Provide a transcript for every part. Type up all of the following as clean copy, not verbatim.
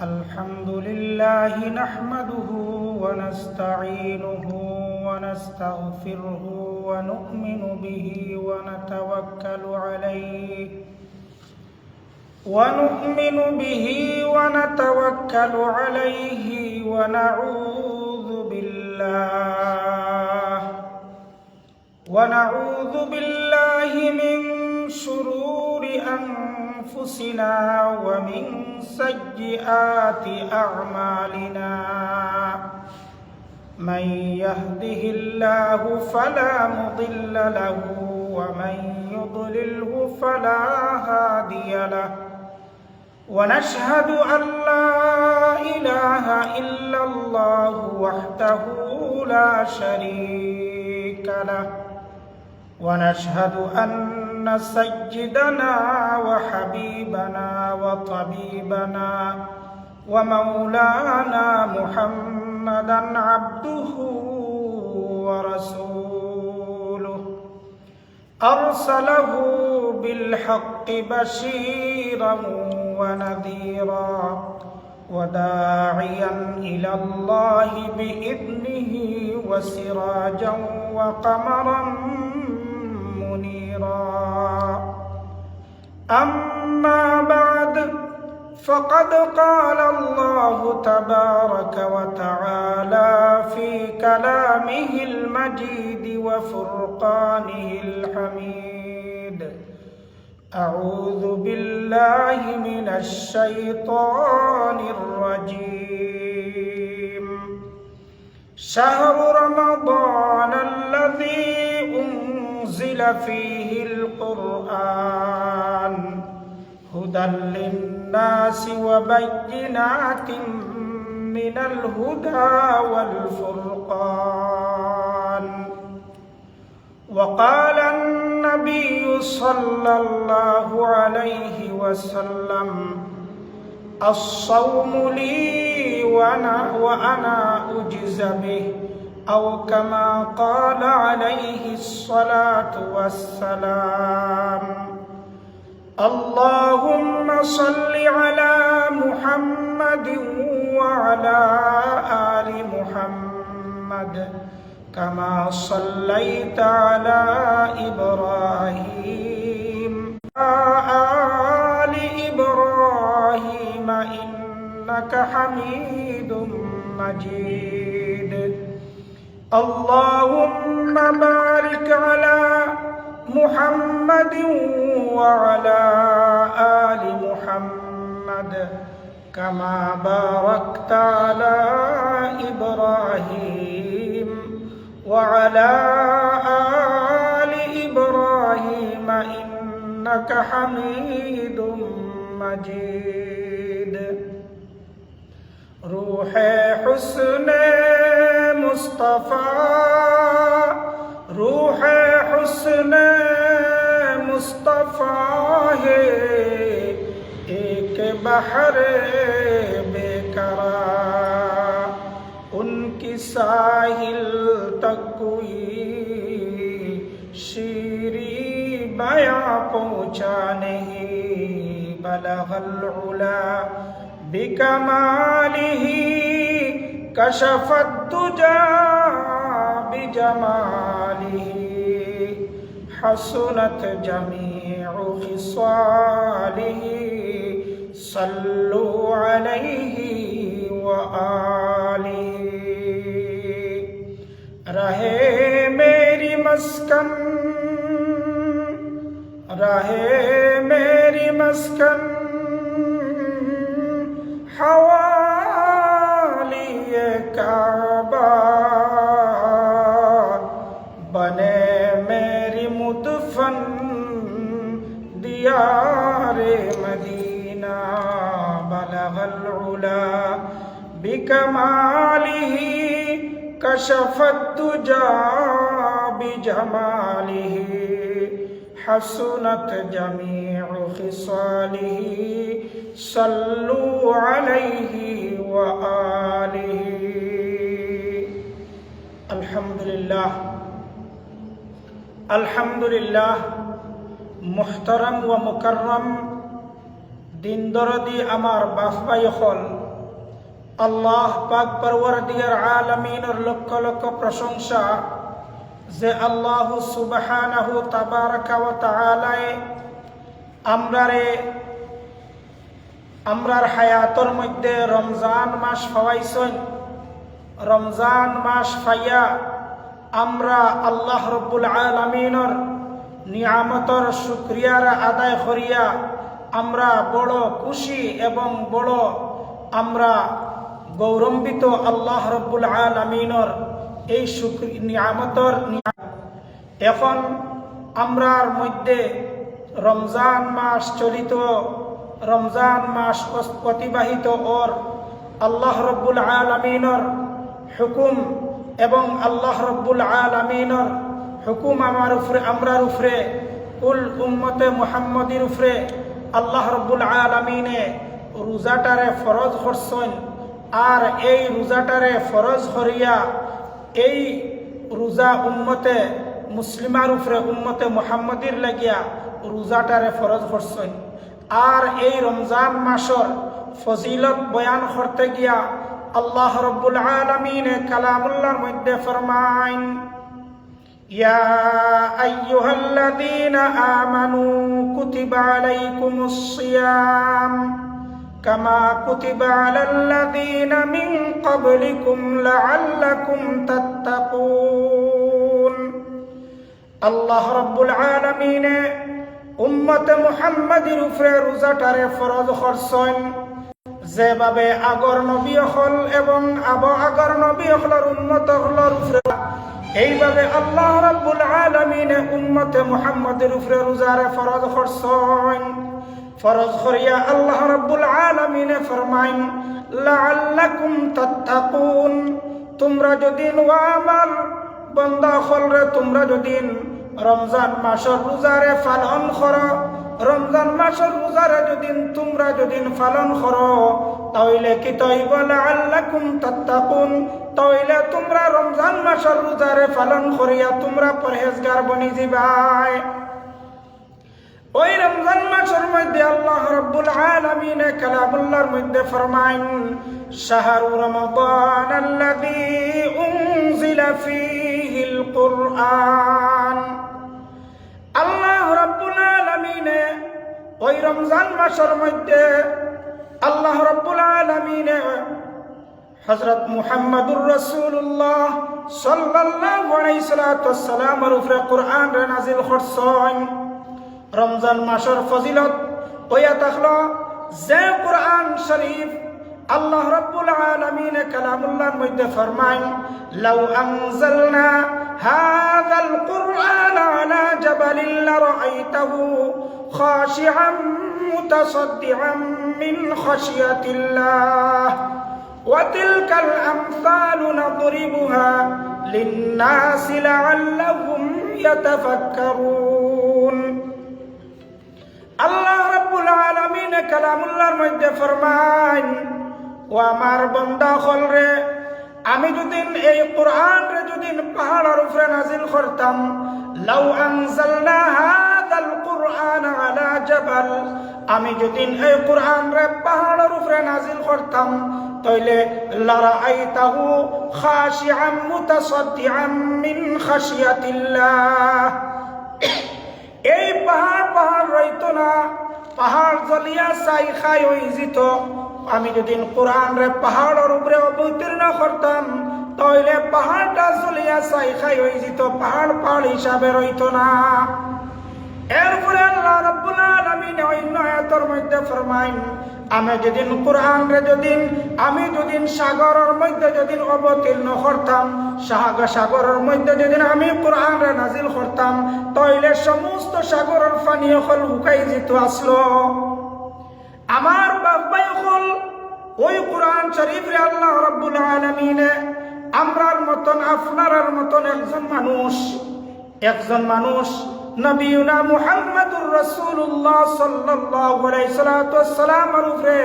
الحمد لله نحمده ونستعينه ونستغفره ونؤمن به ونتوكل عليه ونعوذ بالله من شرور أنفسنا ومن سيئات أعمالنا. من يهده الله فلا مضل له ومن يضلله فلا هادي له. ونشهد أن لا إله إلا الله وحده لا شريك له. ونشهد أن سيدنا وحبيبنا وطبيبنا ومولانا محمدا عبده ورسوله، أرسله بالحق بشيرا ونذيرا وداعيا إلى الله بإذنه وسراجا وقمرا منيرا. أما بعد، فقد قال الله تبارك وتعالى في كلامه المجيد وفرقانه الحميد: أعوذ بالله من الشيطان الرجيم. شهر رمضان الذي أنزل فيه القرآن هدى للناس وبينات من الهدى والفرقان. وقال النبي صلى الله عليه وسلم: الصوم لي وأنا أجز به، أو كما قال عليه الصلاة والسلام. اللهم صل على محمد وعلى آل محمد كما صليت على إبراهيم وعلى آل إبراهيم إنك حميد مجيد. اللهم بارك على محمد وعلى آل محمد كما باركت على إبراهيم وعلى آل إبراهيم إنك حميد مجيد. روح حسن مصطفى، روح حسن مصطفى ہے ایک بحر بیکرار، ان کی ساحل تک کوئی شیریں بیاں پہنچا نہیں. بلغ العلا بکمالہ کشف الدجى بجمالہ، حسنت جميع خصاله. صلوا عليه وآله. رہے میری مسکن، رہے میری مسکن حوالی کعبہ، بنے میری مدفن دیار مدینہ. بلغ العلا بکمالہ کشف الدجى بجمالہ، حسنت جميع خصاله. صلوا عليه وآله. الحمدللہ আলহামদুলিল্লাহ। মুহতারাম ও মুকাররম দিন দরদি আমার বাপ ভাই হল, আল্লাহ পাক পরওয়ারদিগার আলামিনের লক্ষ লক্ষ প্রশংসা যে আল্লাহ সুবহানাহু তাবারাকা ওয়া তাআলা আমরার হায়াতর মধ্যে রমজান মাস ফাওয়াইছেন। রমজান মাস ফাইয়া আমরা আল্লাহ রব্বুল আলামিনের নিয়ামতর শুকরিয়ার আদায় করিয়া আমরা বড় খুশি এবং বড় আমরা গৌরবান্বিত আল্লাহ রব্বুল আলামিনের এই নিয়ামতর। এখন আমরার মধ্যে রমজান মাস চলিত, রমজান মাস অতিবাহিত ওর আল্লাহ রব্বুল আলামিনের হুকুম এবং আল্লাহ রব্বুল আলামিনের হুকুম আমরার উপরে কুল উম্মতে মুহাম্মদির উপরে আল্লাহ রব্বুল আলামিনে রোজাটারে ফরজ করছেন। আর এই রোজাটারে ফরজ করিয়া এই রোজা উম্মতে মুসলিমার উপরে উম্মতে মুহাম্মদির লাগিয়া রোজাটারে ফরজ করছেন। আর এই রমজান মাসের ফজিলত বয়ান করতে গিয়া আল্লাহ রব্বুল আলামিনে কালামুল্লাহর মধ্যে ফরমাইন, ইয়া আইয়ুহাল্লাযীনা আমানু কুতিবা আলাইকুমুস সিয়াম কামা কুতিবা আলাল্লাযীনা মিন ক্বাবলিকুম লাআল্লাকুম তাত্তাকুন। আল্লাহ রব্বুল আলামিনে উম্মতে মুহাম্মাদির উপরে রোজাটারে ফরজ করছেন যেভাবে আগর নবী হল এবং আগর নবী হলর উম্মত হলর উপরে এইভাবে আল্লাহ রাব্বুল আলামিনে উম্মতে মুহাম্মাদের উপরে রোজারে ফরজ করছেন। ফরজ করিয়া আল্লাহ রাব্বুল আলামিনে ফরমাইন, লাআল্লাকুম তাত্তাকুন, তোমরা যদি আমার বান্দা হলরে তোমরা যদি রমজান মাসের রোজারে পালন করো, রমজান মাসের রোজারে যদি তোমরা যদি পালন করো তাহলে কি তৈব লাআল্লাকুম তাত্তাকুন, তাহলে তোমরা রমজান মাসের রোজারে পালন করিয়া তোমরা পরহেজগার বনি যাবাই। ওই রমজান মাসের মধ্যে আল্লাহ রাব্বুল আলামিন কালামুল্লাহর মধ্যে ফরমাইন, শাহরু রমাদান আল্লাযী উনজিলা ফীহিল কুরআন। আল্লাহ রাব্বুল আলামিন ওই রমজান মাসের মধ্যে আল্লাহ রাব্বুল আলামিন হযরত মুহাম্মদুর রাসূলুল্লাহ সাল্লাল্লাহু আলাইহি সাল্লামের উপরে কুরআন নাযিল করছেন। রমজান মাসের ফজিলত ওয়া তাখলা যে কুরআন শরীফ আল্লাহ রাব্বুল আলামিন কালামুল্লাহর মধ্যে ফরমায়, লাউ আনজালনা হাযাল কুরআন আলা জাবালিন লারাআইতাহু খাশিআন মুতাসাদ্দিআন মিন খাশিয়াতিল্লাহ ওয়া তিলকাল আমসালু নাদরিবুহা লিন-নাসি লাআল্লাহুম ইয়াতাফাক্কারুন। আল্লাহ রাব্বুল আলামিন কালামুল্লাহর মধ্যে ফরমায়, ও আমার বান্দা হলরে আমি যদি এই কুরআন রে যদি পাহাড়ের উপরে নাজিল করতাম, লাউ আনজালনা হাযাল কুরআন আলা জাবাল, আমি যদি এই কুরআন রে পাহাড়ের উপরে নাজিল করতাম তাইলে লারাআইতাহু খাশিআন মুতাসাদ্দিআন মিন খাশিয়াতিল্লাহ, এই পাহাড় রইতো না, পাহাড় জ্বলিয়া ছাই খাই হয়ে যেত। আমি যদি কোরআন রে পাহাড়ের উপরে অবতীর্ণ করতাম তাহলে পাহাড়টা জ্বলিয়া ছাই খাই হয়ে যেত, পাহাড় হিসাবে রইতো না। এরপরে আল্লাহ রাব্বুল আলামিন অন্য আয়াতের মধ্যে ফরমায়, আমি যদি কোরআন রে আমি যদি সাগরের মধ্যে যদি অবতীর্ণ করতাম, সাগরের মধ্যে যদি আমি কোরআন রে নাজিল করতাম তাহলে সমস্ত সাগরের পানি হল শুকাই যেত আসলো। আমার বাবাই হল ওই কোরআন শরীফ রে আল্লাহ রাব্বুল আলামিন আমরার মতন আপনার মতন একজন মানুষ নবিয়ুনা মুহাম্মদুর রাসূলুল্লাহ সাল্লাল্লাহু আলাইহি সাল্লামের উপরে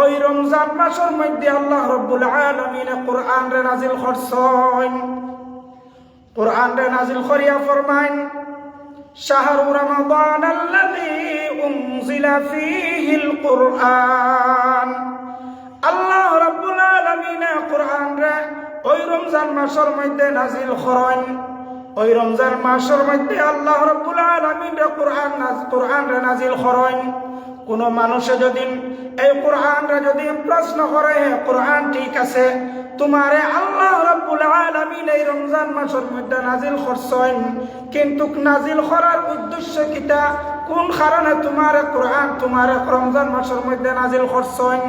ওই রমজান মাসের মধ্যে আল্লাহ রাব্বুল আলামিন কোরআন রে নাজিল করছেন। কোরআন রে নাজিল করিয়া ফরমায়, শাহরু রমাদান আল্লাযী উনজিলা ফীহিল কুরআন। আল্লাহ রাব্বুল আলামিন মাসের মধ্যে নাজিল করেন। ওই রমজান মাসের মধ্যে আল্লাহ রাব্বুল আলামিন কোরআন নাজিল করেন। কোন মানুষে যদি এই কোরআনরা যদি প্রশ্ন করে, কোরআন ঠিক আছে, তোমারে আল্লাহ রাব্বুল আলামিন এই রমজান মাসের মধ্যে নাজিল করছেন, কিন্তু নাজিল করার উদ্দেশ্য কিটা, কোন কারণে তোমারে কোরআন তোমারে রমজান মাসের মধ্যে নাজিল করছেন?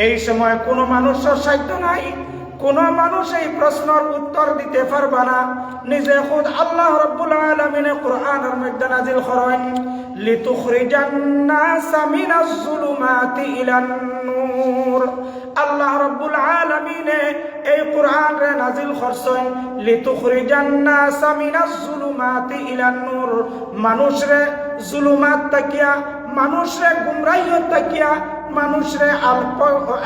এই সময় কোনো মানুষের সাধ্য নাই, কোন মানুষ এই প্রশ্নের উত্তর দিতে পারবে না। নিজে খুদ আল্লাহ রাব্বুল আলামিন কোরআনের মধ্যে নাজিল করেন, লিতুখরিজান নাসা মিনাজ যুলুমাতি ইলান নূর। আল্লাহ রাব্বুল আলামিন এই কোরআনে নাজিল করছেন লিতুখরিজান নাসা মিনাজ যুলুমাতি ইলান নূর, মানুষরে জুলুমাত তাকিয়া, মানুষরে গুমরাহিয়ত তাকিয়া, মানুষরে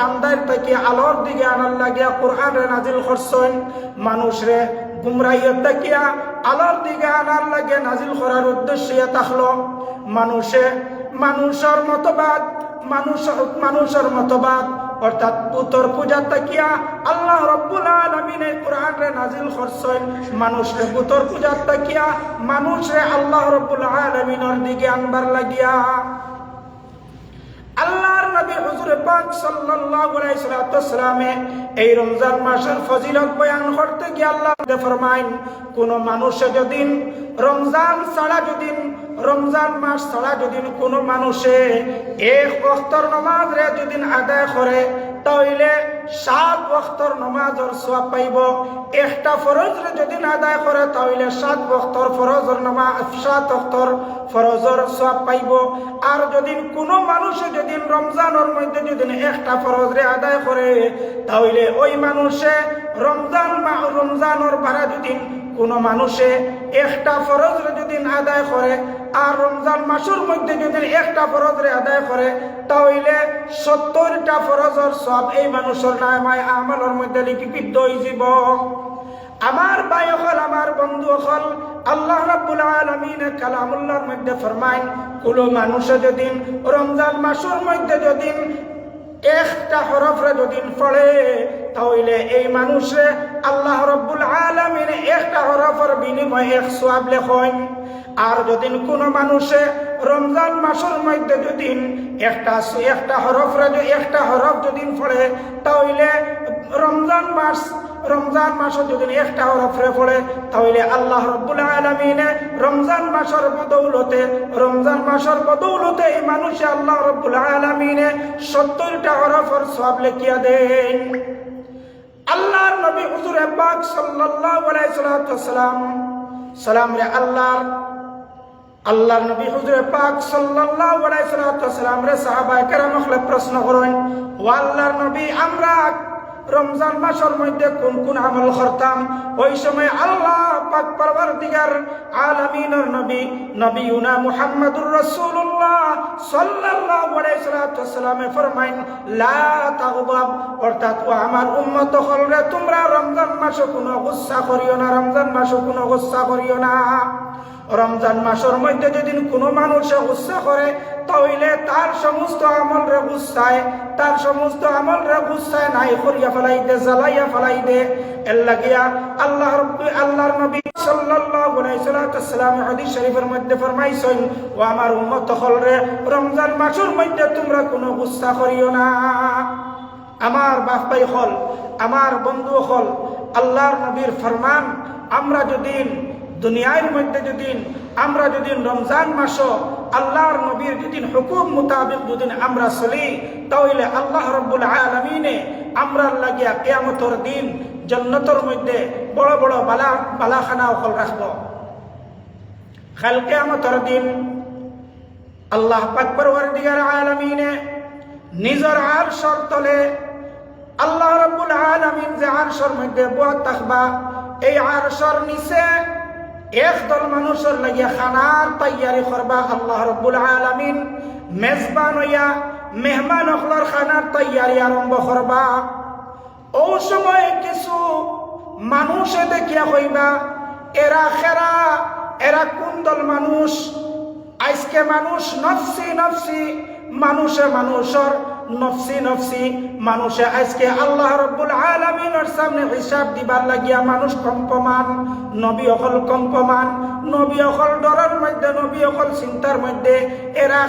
আন্দার থেকে আলোর দিকে আনার লাগিয়া কোরআন নাজিল করছেন। মানুষরে গুমরাহিয়ত তাকিয়া আলোর দিকে আনার লাগে নাজিল করার উদ্দেশ্যে থাকলো। মানুষের মতবাদ অর্থাৎ পুতর পূজা তাকিয়া আল্লাহ রাব্বুল আলামিন কোরআন নাজিল করছেন। মানুষরে পুতর পূজা তাকিয়া মানুষরে আল্লাহ রাব্বুল আলামিনের দিকে আনবার লাগিয়া আল্লাহর নবী হুজুর পাক সাল্লাল্লাহু আলাইহি ওয়াসাল্লাম এই রমজান মাসের ফজিলত বয়ান করতে গিয়ে আল্লাহ ফরমায়েন, কোন মানুষে যদি রমজান মাস ছাড়া যদি কোন মানুষে এক ওয়াক্তের নামাজ রে যদি আদায় করে, তাহলে 7 ওয়াক্তের নামাজের সওয়াব পাইব। একটা ফরজ রে যদি আদায় করে, তাহলে 7 ওয়াক্তের ফরজের নামাজ 7 ওয়াক্তের ফরজের সওয়াব পাইব। আর যদি কোনো মানুষে যদি রমজানের মধ্যে যদি একটা ফরজ রে আদায় করে, তাহলে ওই মানুষে রমজানের বারে যদি কোনো মানুষে একটা ফরজ রে যদি আদায় করে, আর রমজান মাসের মধ্যে যদি একটা ফরজ রে আদায় করে, তাহলে 70টা ফরজের সওয়াব এই মানুষের নামায় আমলের মধ্যে লিপিবদ্ধ হয়ে যাব। আমার ভাই হল, আমার বন্ধু হল, আল্লাহ রাব্বুল আলামিন কালামুল্লাহর মধ্যে ফরমায়, কোন মানুষে যদি রমজান মাসের মধ্যে যদি একটা হরফ রে যদি পড়ে, তাহলে এই মানুষে আল্লাহ রাব্বুল আলামিন একটা হরফের বিনিময়ে 1 সওয়াব লেখেন। আর যদি কোন মানুষে রমজান মাসের মধ্যে যদি একটা হরফ যদি পড়ে, তাহলে রমজান মাসে যদি একটা হরফ পড়ে, তাহলে আল্লাহ রাব্বুল আলামিন রমজান মাসের বদৌলতে এই মানুষে আল্লাহ রাব্বুল আলামিন 70টা হরফের সওয়াব লিখিয়া দেন। আল্লাহর নবী হুজুর পাক সাল্লাল্লাহু আলাইহি সাল্লাম রে আল্লাহর নবী হুজুর পাক সাল্লাল্লাহু আলাইহি সাল্লাম রে সাহাবায়ে কেরাম প্রশ্ন করেন, ও আল্লাহর নবী, আমরা রমজান মাসের মধ্যে কোন কোন আমল করতাম? ওই সময় আল্লাহ পাক পরবর্তীকার আলামিনের নবিয়ুনা মুহাম্মদুর রাসূলুল্লাহ সাল্লাল্লাহু আলাইহি ওয়াসাল্লাম ফরমাইন, লা তাগদাব, অর্থাৎ ও আমার উম্মত হলরে, তোমরা রমজান মাসে কোনো গুসা করিও না, রমজান মাসের মধ্যে যদি কোনো মানুষে গুসা করে, তাহলে তার সমস্ত আমল রে গুসায় নাই করিয়া ফেলাইবে, জ্বালাইয়া ফেলাইবে। এর লাগিয়া আল্লাহর নবী সাল্লাল্লাহু আলাইহি ওয়াসাল্লাম হাদিস শরীফের মধ্যে ফরমাইছেন, ও আমার উম্মত হলরে, রমজান মাসের মধ্যে তোমরা কোনো গুসা করিও না। আমার বাপ ভাই হল, আমার বন্ধু হল, আল্লাহর নবীর ফরমান আমরা যদি দুনিয়ার মধ্যে আমরা যদি রমজান মাস আল্লাহর নবীর যদি হুকুম মোতাবেক যদি আমরা চলি, তাহলে আল্লাহ রাব্বুল আলামিন আমরা লাগিয়া কিয়ামতের দিন জান্নাতের মধ্যে বড় বড় বালাখানা ওখাল রাখব। কাল কিয়ামতের দিন আল্লাহ পাক পরওয়ারদিগার আলামিন নিজের আরশের তলে, আল্লাহ রাব্বুল আলামিন যে আরশের মধ্যে বসা থাকবা, এই আরশের নিচে একদল মানুষের লাগিয়া খানার তৈয়ারি করবা। আল্লাহ রাব্বুল আলামিন মেজবান হইয়া মেহমান হকলার খানার তৈয়ারি আরম্ভ করবা। ও সময় কিছু মানুষে দেখিয়া কইবা, এরা কোন দল মানুষ? আজকে মানুষ নফসি মানুষের নফসি নফসি। মানুষে আজকে আল্লাহ রাব্বুল আলামিনের সামনে হিসাব দিবার লাগিয়া মানুষ কম্পমান, নবী অকল কম্পমান, নবী অকল ডরের মধ্যে, নবী অকল চিন্তার মধ্যে। এরা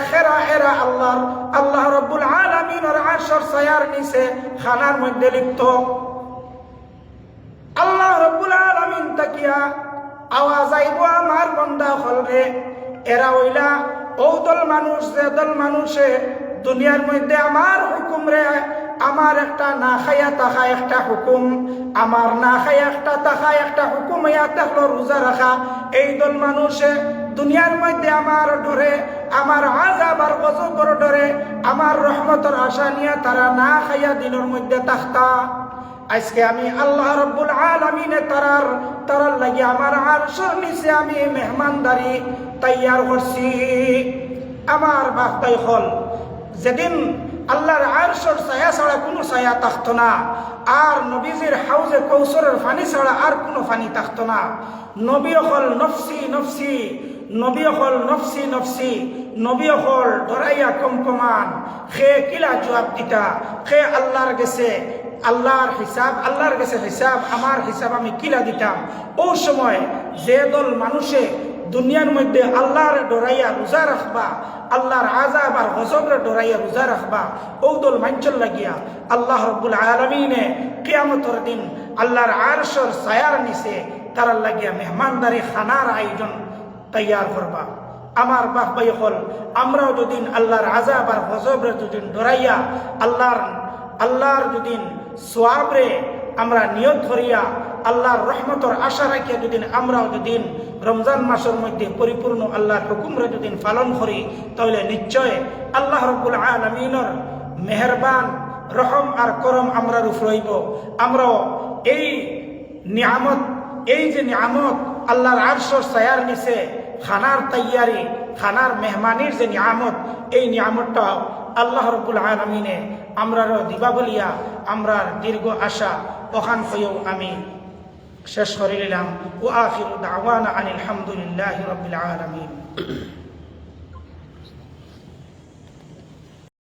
আল্লাহ রাব্বুল আলামিনের আরশের ছায়ার নিচে খানার মধ্যে লিপ্ত। আল্লাহ রাব্বুল আলামিন তাকিয়া আওয়াজ আইব আমার বান্দা হলরে, এরা হইলা ও দল মানুষ যে দল মানুষে দুনিয়ার মধ্যে আমার হুকুম রে, আমার একটা না খাইয়া তাকা একটা হুকুম, আমার না খাইয়া একটা তাকা একটা হুকুম ইয়া থাকলো রোজা রাখা। এই দল মানুষে দুনিয়ার মধ্যে আমার ডরে, আমার আযাব আর গজবর ডরে, আমার রহমতের আশা নিয়ে তারা না খাইয়া দিনের মধ্যে থাকতা। আজকে আমি আল্লাহ রাব্বুল আলামিনে তারার লাগি আমার আরশের নিচে আমি মেহমানদারি তৈয়ার করছি। আমার বাপ ভাই হল, যেদিন আল্লাহর আরশের ছায়া ছাড়া কোনো ছায়া থাকতো না, আর নবীজির হাউজে কৌসরের পানি ছাড়া আর কোনো পানি থাকতো না। নবী হল নফসি নফসি, নবী হল নফসি নফসি, নবী হল ডরাইয়া কম্পমান। খে কিলা জবাব দিতা, খে আল্লাহর গেছে আল্লাহর হিসাব, আল্লাহর কাছে হিসাব, আমার হিসাব আমি কিলা দিতাম। ও সময় যে দল মানুষে দুনিয়ার মধ্যে আল্লাহর ডরাইয়া রোজা রাখবা, আল্লাহর আযাব আর গজবরে ডরাইয়া রোজা রাখবা, ও দল মাঞ্চল লাগিয়া আল্লাহ রাব্বুল আলামিনে কিয়ামতের দিন আল্লাহর আরশের ছায়ার নিচে তারার লাগিয়া মেহমানদারি খানার আয়োজন তৈয়ার করবা। আমার বাপ ভাই হল, আমরাও যদিন আল্লাহর আযাব আর গজবরে যদিন ডরাইয়া আল্লাহর যদিন সোয়াবরে আমরা নিয়ত ধরিয়া আল্লাহর রহমতের আশা রাখিয়া যদিন আমরাও যদিন রমজান মাসের মধ্যে পরিপূর্ণ আল্লাহর হুকুমরে যদিন পালন করি, তাহলে নিশ্চয় আল্লাহ রাব্বুল আলামিনের মেহেরবান রহম আর করম আমরার উপর হইব। আমরাও এই নিয়ামত, এই যে নিয়ামত আল্লাহর আরশের ছায়ার নিচে খানার তৈয়ারি, খানার মেহমানির যে নিয়ামত, এই নিয়ামতটা আল্লাহ রাব্বুল আলামিনে আমরারও দিবা বলিয়া আমরার দীর্ঘ আশা ওখান হয়েও আমি শেষ করে নিলাম। ও আখিরু দাওয়ানা আনিল হামদুলিল্লাহি রাব্বিল আলামিন।